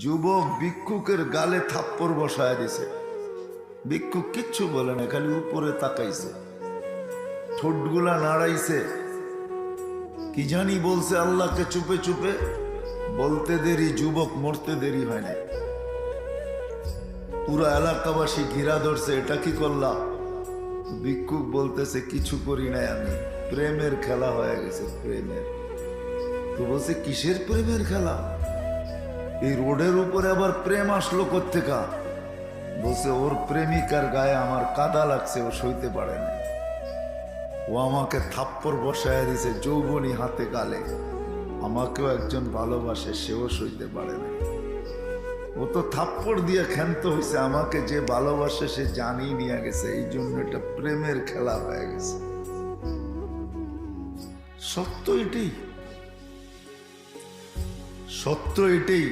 যুবক ভিক্ষুকের গালে থাপ্পড় বসায় দিছে। ভিক্ষুক কিচ্ছু বলে না, খালি উপরে তাকাইছে, ঠোঁটগুলা নাড়াইছে, কি জানি বলছে আল্লাহকে চুপে চুপে। বলতে দেরি, যুবক মরতে দেরি হয় না। পুরা এলাকাবাসী ঘিরা ধরছে, এটা কি করলাম? ভিক্ষুক বলতেছে কিছু করি নাই আমি, প্রেমের খেলা হয়ে গেছে, প্রেমের। তো বলছে কিসের প্রেমের খেলা? এই রোডের উপরে আবার প্রেম আসলো কোত্থেকা? বলছে ওর প্রেমিকার গায়ে আমার কাদা লাগছে, ও সইতে পারে না। ও আমাকে থাপ্পড় বসায় দিছে যৌবনী হাতে গালে। আমাকেও একজন ভালোবাসে, সেও সইতে পারে না। ও তো থাপ্পড় দিয়ে ক্ষান্ত হয়েছে, আমাকে যে ভালোবাসে সে জানিয়ে নিয়ে গেছে, এই জন্য এটা প্রেমের খেলা হয়ে গেছে। সত্য এটাই, সত্য এটাই।